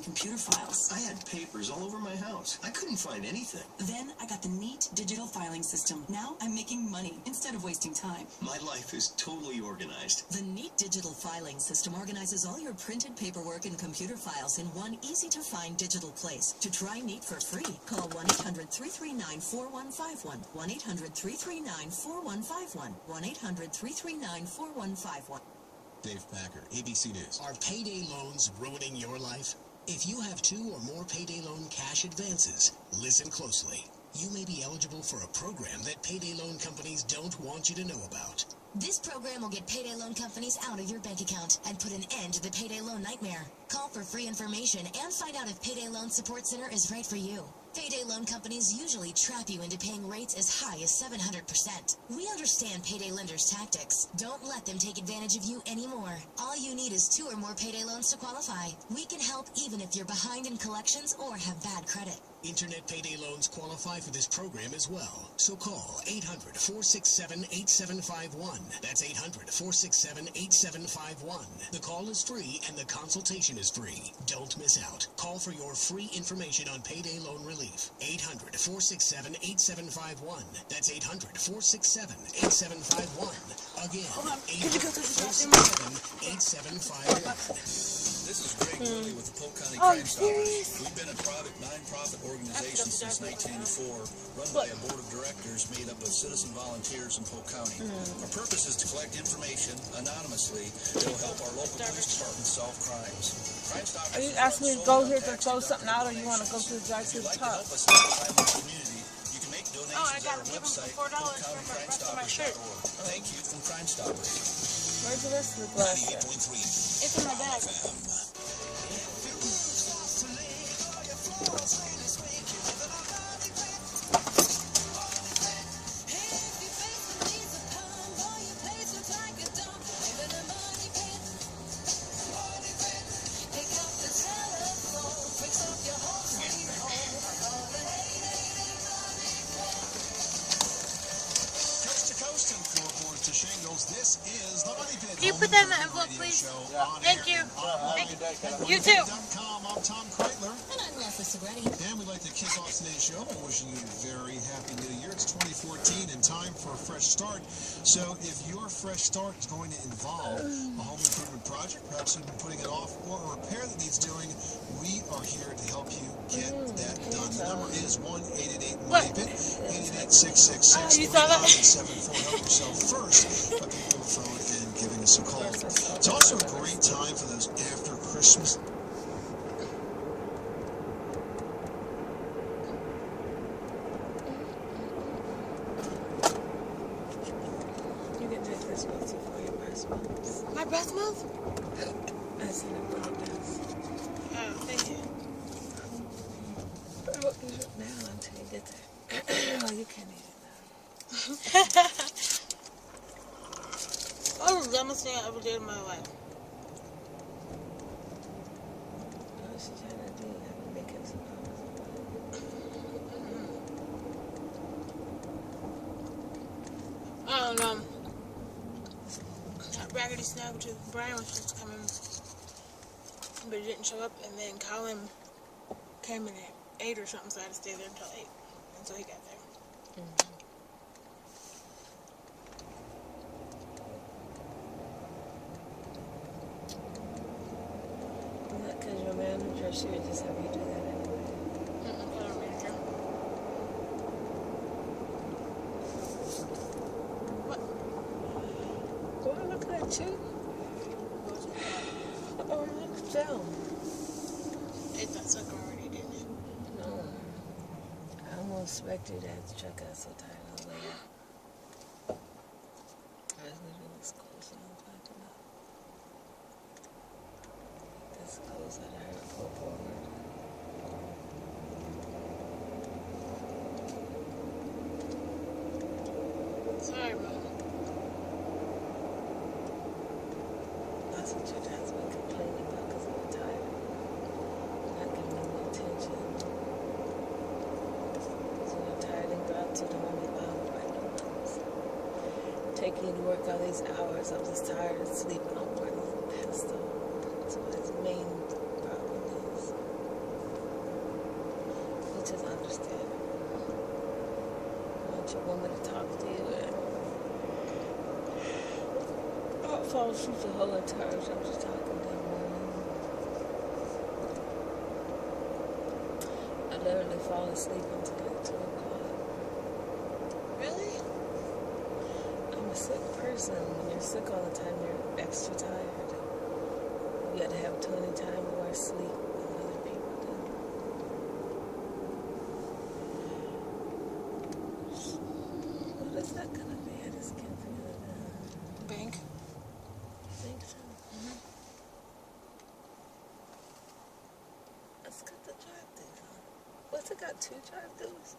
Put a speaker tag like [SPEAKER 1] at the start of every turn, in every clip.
[SPEAKER 1] computer files.
[SPEAKER 2] I had papers all over my house. I couldn't find anything.
[SPEAKER 1] Then I got the neat digital filing system. Now I'm making money instead of wasting time.
[SPEAKER 2] My life is totally organized.
[SPEAKER 1] The neat digital filing system organizes all your printed paperwork and computer files in one easy-to-find digital place. To try Neat for free, call 1-800-339-4151. 1-800-339-4151. 1-800-339-4151.
[SPEAKER 3] Dave Packer, ABC News.
[SPEAKER 4] Are payday loans ruining your life? If you have 2 or more payday loan cash advances, listen closely. You may be eligible for a program that payday loan companies don't want you to know about.
[SPEAKER 5] This program will get payday loan companies out of your bank account and put an end to the payday loan nightmare. Call for free information and find out if Payday Loan Support Center is right for you. Payday loan companies usually trap you into paying rates as high as 700%. We understand payday lenders' tactics. Don't let them take advantage of you anymore. All you need is 2 or more payday loans to qualify. We can help even if you're behind in collections or have bad credit.
[SPEAKER 4] Internet payday loans qualify for this program as well. So call 800-467-8751. That's 800-467-8751. The call is free and the consultation is free. Don't miss out. Call for your free information on payday loan relief. 800-467-8751. That's 800-467-8751. Again, 800-467-8751.
[SPEAKER 6] This is Greg Woodley with the Polk County Crime Stoppers. We've been a non-profit organization since 1984, run by a board of directors made up of citizen volunteers in Polk County. Our purpose is to collect information anonymously that will help our local police department solve crimes. Crime Stoppers.
[SPEAKER 7] Are you asking me to go here to throw something out, or you want to go to the drive-thru
[SPEAKER 6] If you'd like
[SPEAKER 7] top?
[SPEAKER 6] to help us help the crime community, you can make donations at our website, polkcountycrimestoppers.org. Thank you from Crime Stoppers.
[SPEAKER 7] Where's the rest of the glass?
[SPEAKER 6] 98.3.
[SPEAKER 7] It's in my bag.
[SPEAKER 3] This is the Money Pit.
[SPEAKER 7] Can you put that in the envelope, please? Thank you. Thank you. You too.
[SPEAKER 3] I'm Tom Kreitler.
[SPEAKER 5] And I'm Leslie Segretti.
[SPEAKER 3] And we'd like to kick off today's show by wishing you a very happy new year. It's 2014 and time for a fresh start. So if your fresh start is going to involve a home improvement project, perhaps you've been putting it off, or a repair that needs doing, we are here to help you get that done. The number is 1-888-MONEYPIT, 888-666-3974. Help yourself first by picking up the phone and giving us a call. It's also a great time for those after Christmas.
[SPEAKER 7] You can take this one for your breast milk. My breast milk? That's in the breast. Oh, thank you. Now until you get there. Oh, you can't eat it now. That was the dumbest thing I ever did in my life. No, she's trying to do that. Make it some I don't know. That raggedy snack to Brian was supposed to come in, but he didn't show up, and then Colin came in at 8 or something, so I had to stay there until 8, and so he got there. Is that because your manager, she would just have you do that anyway? What? Do I look at you? Oh, look down. Ate that sucker already, didn't it? No. I almost expected you to have to check out so tired all the way out. I was literally this close and I was backing up. This close that I heard go forward. Sorry, bro. That's what your dad's been complaining about because I'm tired. Not giving him the attention. So you're tired and got to the only power right now. Taking you to work all these hours, I'm just tired of sleeping on more than pissed off. That's what his main problem is.
[SPEAKER 8] which is understandable. You want your woman to talk to you and I'll fall asleep the whole entire time. I'm just talking to him. I literally fall asleep until like 2 o'clock.
[SPEAKER 7] Really?
[SPEAKER 8] I'm a sick person. When you're sick all the time, you're extra tired. You gotta have 20 times more sleep than other people do. What is that gonna be? I just can't figure it out.
[SPEAKER 7] Bank.
[SPEAKER 8] I think so. Let's got the drive-throughs on. What's it got? 2 drive-throughs?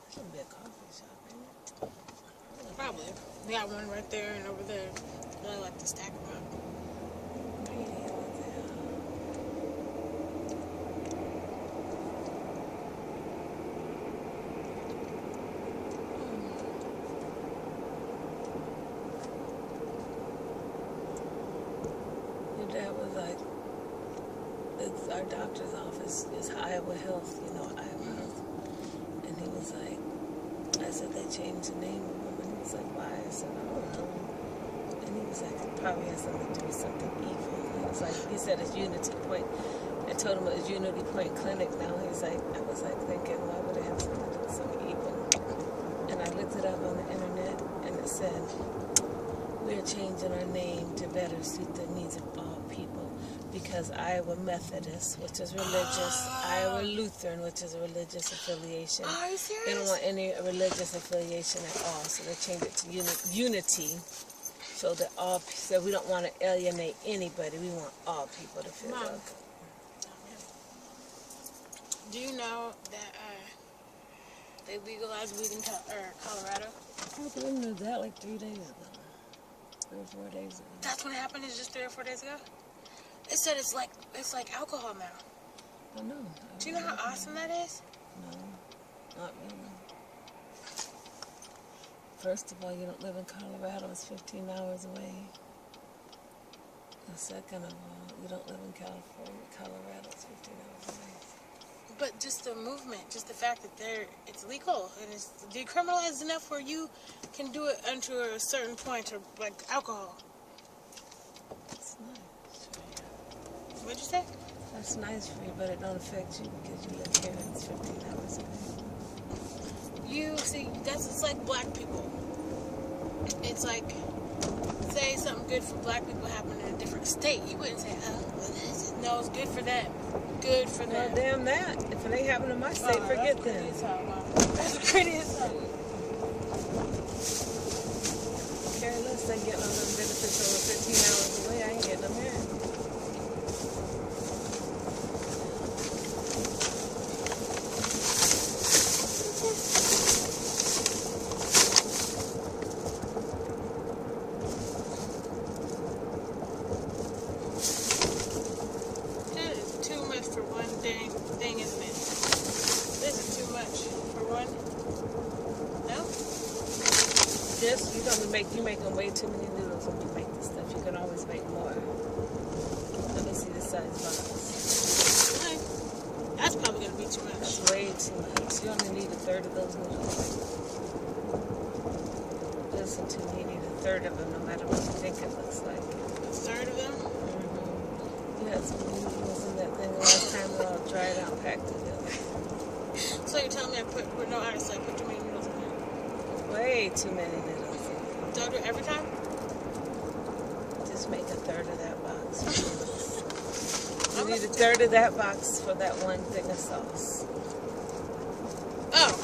[SPEAKER 8] It's gonna be a coffee shop, ain't it?
[SPEAKER 7] Probably. We got one right there and over there. I really like to stack them up.
[SPEAKER 8] Your dad was like, it's our doctor's office is Iowa Health, you know, Iowa Health. And he was like, I said they changed the name of him. And he was like, why? I said, I don't know. And he was like, it probably has something to do with something evil. He was like, he said it's Unity Point. I told him it was Unity Point Clinic now. He's like, I was like thinking, why would it have something to do with something evil? And I looked it up on the internet and it said, we're changing our name to better suit the needs of all people because Iowa Methodist, which is religious, Iowa Lutheran, which is a religious affiliation.
[SPEAKER 7] Are you serious?
[SPEAKER 8] They don't want any religious affiliation at all, so they changed it to Unity, so that so we don't want to alienate anybody. We want all people to feel
[SPEAKER 7] Mom.
[SPEAKER 8] welcome.
[SPEAKER 7] Do you know that they legalized weed in Colorado?
[SPEAKER 8] I didn't know that like 3 days ago. 3 or 4 days ago.
[SPEAKER 7] That's when it happened. It's just 3 or 4 days ago. It said it's like alcohol now.
[SPEAKER 8] I know.
[SPEAKER 7] Do you know how awesome that is?
[SPEAKER 8] No, not really. First of all, you don't live in Colorado. It's 15 hours away. And second of all, you don't live in California. Colorado is 15 hours away.
[SPEAKER 7] But just the movement, just the fact that it's legal and it's decriminalized enough where you can do it unto a certain point, or like alcohol.
[SPEAKER 8] That's nice for you.
[SPEAKER 7] What'd you say?
[SPEAKER 8] That's nice for you, but it don't affect you because you live here and it's 15 hours away.
[SPEAKER 7] You see, it's like black people. It's like, say something good for black people happened in a different state. You wouldn't say, oh, well, this is, no, it's good for them. Good for them.
[SPEAKER 8] Well, damn that. If it ain't happening in my state, forget them.
[SPEAKER 7] That's pretty as hell.
[SPEAKER 8] Careless, they get all them benefits over 15 hours away. I ain't getting them here.
[SPEAKER 7] That is too much for one thing, isn't it? This is too much for one. No?
[SPEAKER 8] Just, you making way too many noodles when you make this stuff. You can always make more. Let me see the size box.
[SPEAKER 7] Why? That's probably going to be too much.
[SPEAKER 8] That's way too much. You only need a third of those noodles. Listen to me, you need a third of them no matter what you think it looks like.
[SPEAKER 7] A third of them?
[SPEAKER 8] You had some noodles in that thing last time. They're all dried out, packed together.
[SPEAKER 7] So you're telling me I put too many noodles in there?
[SPEAKER 8] Way too many noodles.
[SPEAKER 7] Do I do it every time?
[SPEAKER 8] Just make a third of that box. You need a third of that box for that one thing of sauce.
[SPEAKER 7] Oh.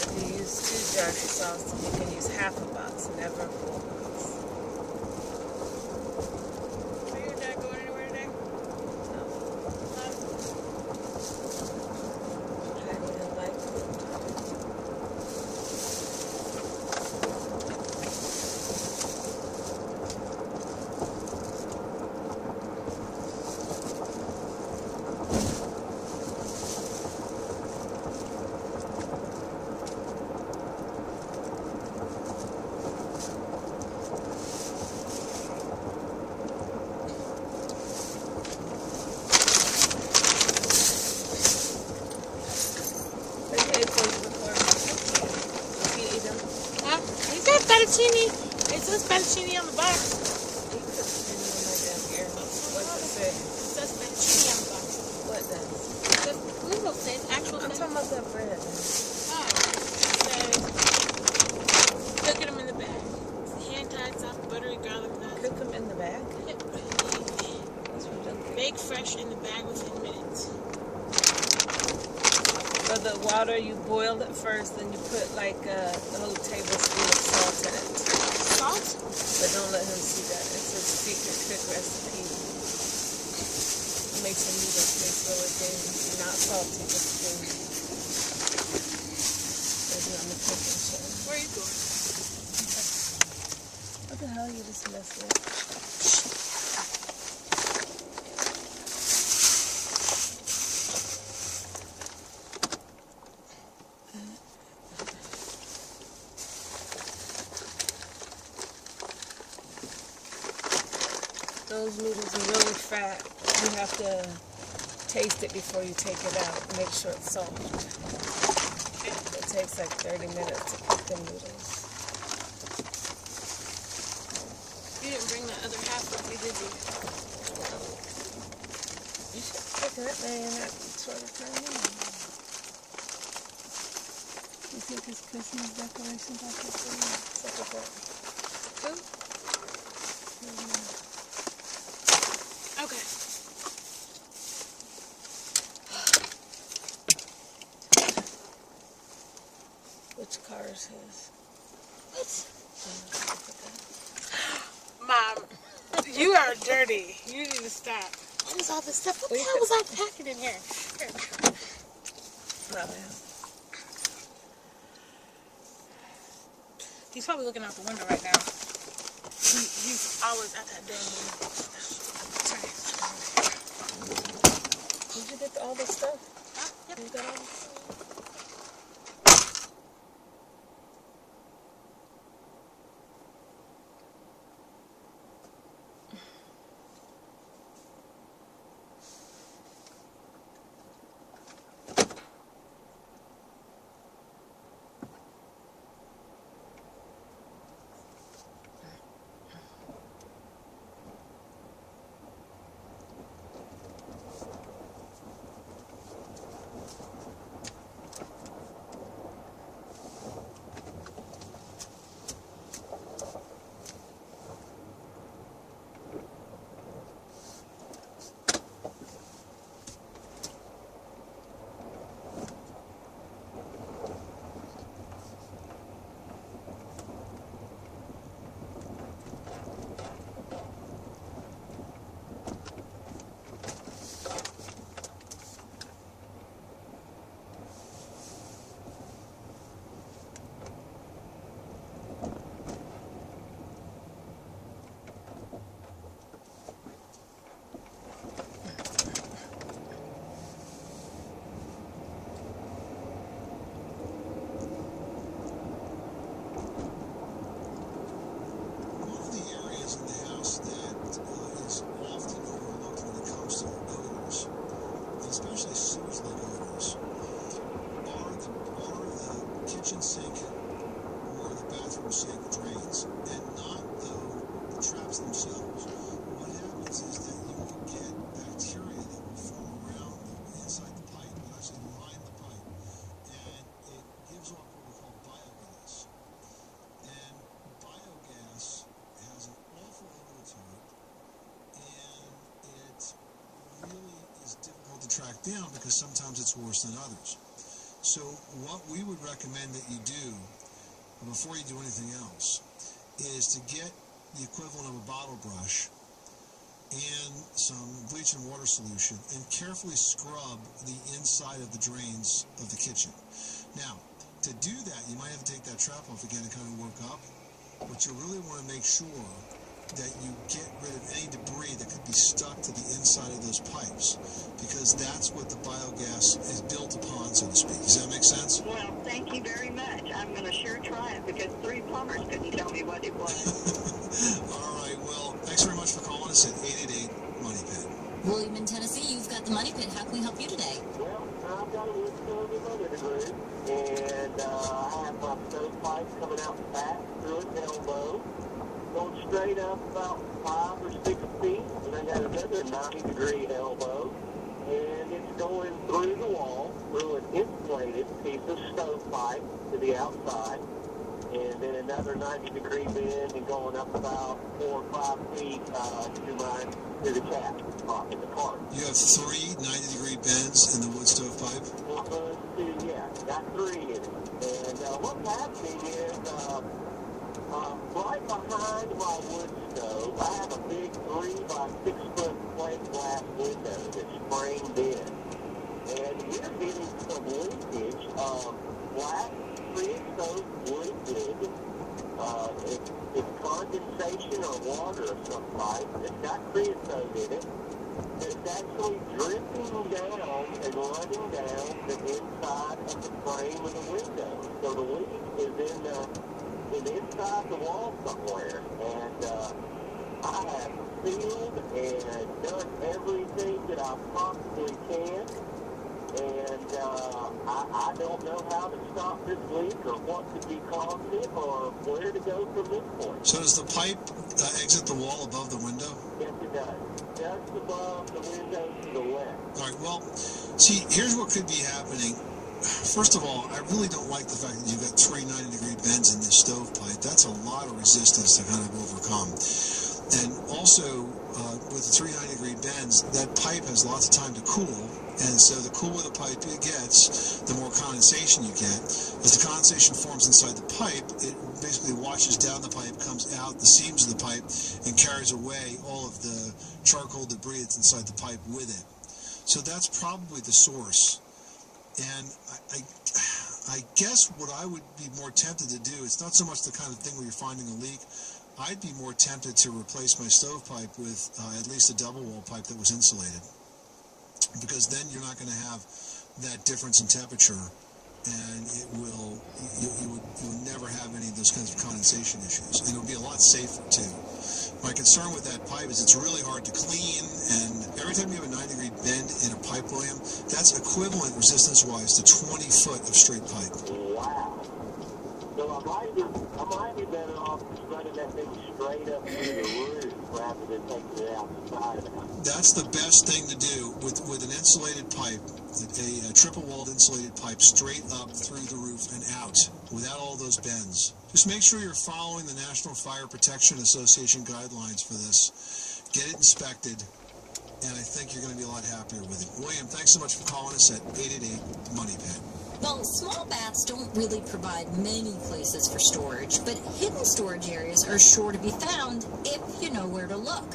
[SPEAKER 8] If you use 2 jars of sauce, then you can use half a box, never a full box.
[SPEAKER 7] Are you and Dad going anywhere today?
[SPEAKER 8] No. Highly unlikely.
[SPEAKER 7] Bake fresh in the bag within minutes.
[SPEAKER 8] For the water, you boil it first, then you put like a whole tablespoon of salt in it.
[SPEAKER 7] Salt?
[SPEAKER 8] But don't let him see that. It's a secret cook recipe. It makes the noodles taste really good. Not salty, just good. Maybe on the cooking show.
[SPEAKER 7] Where are you going?
[SPEAKER 8] What the hell you just messed up? Those noodles are really fat. You have to taste it before you take it out. Make sure it's soft. It takes like 30 minutes to cook the noodles.
[SPEAKER 7] You didn't bring the other half with you, did you?
[SPEAKER 8] You should pick it up, man, that sort of time. You think his Christmas decorations are Christmas? Look at that. Two?
[SPEAKER 7] Okay.
[SPEAKER 8] Which car is his?
[SPEAKER 7] What? Mom, you are dirty. You need to stop. What is all this stuff? What the hell was I packing in here?
[SPEAKER 8] Not bad.
[SPEAKER 7] He's probably looking out the window right now. He's always at that damn window.
[SPEAKER 8] Did you get all the stuff?
[SPEAKER 7] Yep.
[SPEAKER 8] You got all the stuff?
[SPEAKER 3] Track down because sometimes it's worse than others. So what we would recommend that you do before you do anything else is to get the equivalent of a bottle brush and some bleach and water solution and carefully scrub the inside of the drains of the kitchen. Now, to do that, you might have to take that trap off again and kind of work up, but you really want to make sure that you get rid of any debris that could be stuck to the inside of those pipes, because that's what the biogas is built upon, so to speak. Does that make sense?
[SPEAKER 9] Well, thank you very much. I'm going to sure try it because 3 plumbers couldn't tell me what it was.
[SPEAKER 3] All right, well, thanks very much for calling us at 888-MONEY-PIT.
[SPEAKER 5] William in Tennessee, you've got the Money Pit. How can we help you today?
[SPEAKER 10] Well, I've got a wood stove in my living room, and I have my stovepipe coming out back through an elbow, going straight up about 5 or 6 feet, and I got another 90-degree elbow, and it's going through the wall, through an insulated piece of stovepipe to the outside, and then another 90-degree bend and going up about 4 or 5 feet to the cat spot in the park.
[SPEAKER 3] You have 3 90-degree bends in the wood stove pipe?
[SPEAKER 10] Yeah, got 3 in it. And what's happening is, right behind my wood stove, I have a big 3 by 6 foot plate glass window that's framed in. And we're getting some leakage of black creosote wood. It's condensation or water of some type. It's got creosote in it. It's actually dripping down and running down the inside of the frame of the window. So the leak is inside the wall somewhere. And I have sealed and done everything that I possibly can. And I don't know how to stop this leak or what could be causing it or where to go from this point.
[SPEAKER 3] So does the pipe exit the wall above the window?
[SPEAKER 10] Yes, it does. Just above the window to the left.
[SPEAKER 3] All right, well, see, here's what could be happening. First of all, I really don't like the fact that you've got 3 90-degree bends in this stovepipe. That's a lot of resistance to kind of overcome. And also, with the 3 90-degree bends, that pipe has lots of time to cool. And so the cooler the pipe it gets, the more condensation you get. As the condensation forms inside the pipe, it basically washes down the pipe, comes out the seams of the pipe, and carries away all of the charcoal debris that's inside the pipe with it. So that's probably the source. And I guess what I would be more tempted to do, it's not so much the kind of thing where you're finding a leak. I'd be more tempted to replace my stovepipe with at least a double wall pipe that was insulated. Because then you're not going to have that difference in temperature, and it will you will never have any of those kinds of condensation issues, and it'll be a lot safer too. My concern with that pipe is it's really hard to clean, and every time you have a 90-degree bend in a pipe, William, that's equivalent resistance-wise to 20 foot of straight pipe.
[SPEAKER 10] Wow. So I might be better off just running that thing straight up through the roof rather than taking it outside.
[SPEAKER 3] That's the best thing to do with an insulated pipe, a triple-walled insulated pipe straight up through the roof and out without all those bends. Just make sure you're following the National Fire Protection Association guidelines for this. Get it inspected, and I think you're going to be a lot happier with it. William, thanks so much for calling us at 888-MONEY-PIT.
[SPEAKER 11] Well, small bats don't really provide many places for storage, but hidden storage areas are sure to be found if you know where to look.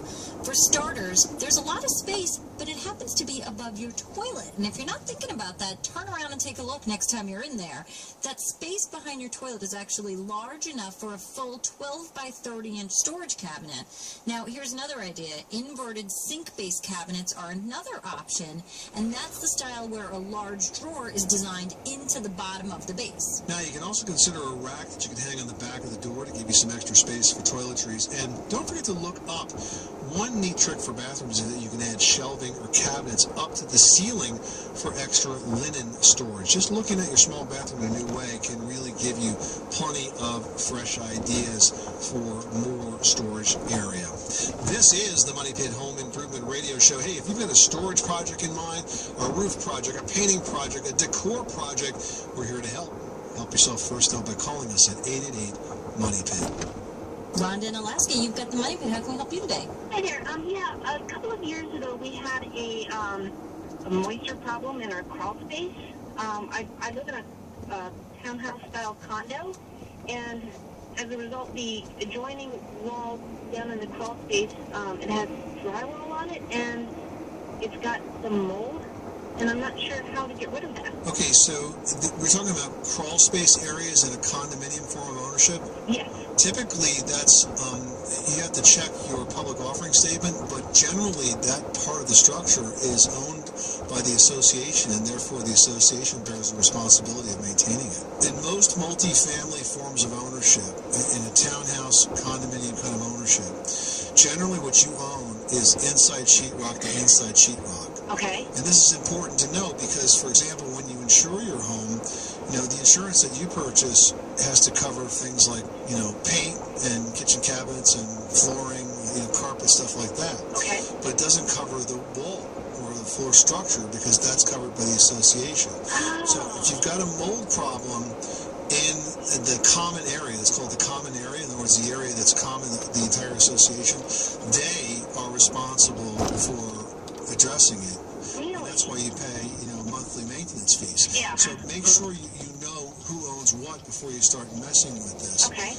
[SPEAKER 11] For starters, there's a lot of space, but it happens to be above your toilet. And if you're not thinking about that, turn around and take a look next time you're in there. That space behind your toilet is actually large enough for a full 12 by 30-inch storage cabinet. Now, here's another idea. Inverted sink-based cabinets are another option, and that's the style where a large drawer is designed into the bottom of the base.
[SPEAKER 3] Now, you can also consider a rack that you can hang on the back of the door to give you some extra space for toiletries. And don't forget to look up. One neat trick for bathrooms is that you can add shelving or cabinets up to the ceiling for extra linen storage. Just looking at your small bathroom in a new way can really give you plenty of fresh ideas for more storage area. This is the Money Pit Home Improvement Radio Show. Hey, if you've got a storage project in mind, a roof project, a painting project, a decor project, we're here to help. Help yourself first out by calling us at 888-MONEY-PIT.
[SPEAKER 11] Rhonda in Alaska, you've got the Money Pit. How can we help you today?
[SPEAKER 9] Hi there. Yeah, a couple of years ago we had a moisture problem in our crawl space. I live in a townhouse-style condo, and as a result, the adjoining wall down in the crawl space, it has drywall on it, and it's got some mold, and I'm not sure how to get rid of that.
[SPEAKER 3] Okay, so we're talking about crawl space areas in a condominium form of ownership?
[SPEAKER 9] Yes.
[SPEAKER 3] Typically, that's, you have to check your public offering statement, but generally that part of the structure is owned by the association, and therefore the association bears the responsibility of maintaining it. In most multi-family forms of ownership, in a townhouse, condominium kind of ownership, generally what you own is inside sheetrock to inside sheetrock.
[SPEAKER 9] Okay.
[SPEAKER 3] And this is important to know because, for example, when you insure your home, the insurance that you purchase has to cover things like, paint and kitchen cabinets and flooring, carpet, stuff like that.
[SPEAKER 9] Okay.
[SPEAKER 3] But it doesn't cover the wall or the floor structure because that's covered by the association.
[SPEAKER 9] Oh.
[SPEAKER 3] So if you've got a mold problem in the common area, it's called the common area, in other words, the area that's common, the entire association, they are responsible for addressing it.
[SPEAKER 9] Really?
[SPEAKER 3] And that's why you pay, monthly maintenance fees.
[SPEAKER 9] Yeah.
[SPEAKER 3] So make sure you know who owns what before you start messing with this.
[SPEAKER 9] Okay.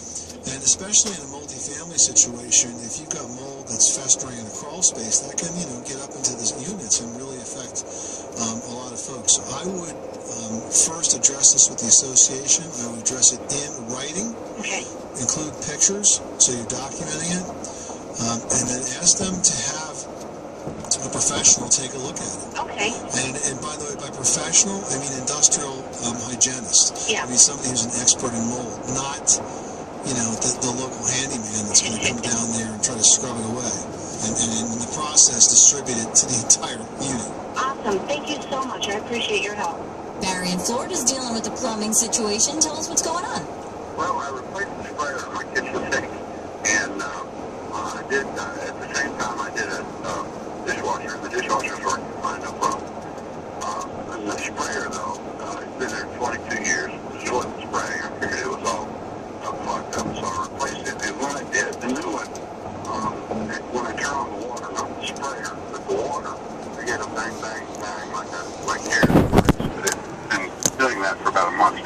[SPEAKER 3] And especially in a multifamily situation, if you've got mold that's festering in a crawl space, that can, get up into the units and really affect a lot of folks. So I would first address this with the association. I would address it in writing.
[SPEAKER 9] Okay.
[SPEAKER 3] Include pictures, so you're documenting it. And then ask them to have a professional take a look at it.
[SPEAKER 9] Okay.
[SPEAKER 3] And by the way, by professional, I mean industrial hygienist.
[SPEAKER 9] Yeah.
[SPEAKER 3] I mean somebody who's an expert in mold, not, the local handyman that's going to come down there and try to scrub it away. And in the process, distribute it to the entire unit.
[SPEAKER 9] Awesome. Thank you so much. I appreciate your help.
[SPEAKER 11] Barry in Florida's dealing with the plumbing situation. Tell us what's going on.
[SPEAKER 10] Well, I replaced the sprayer in my kitchen sink, and I did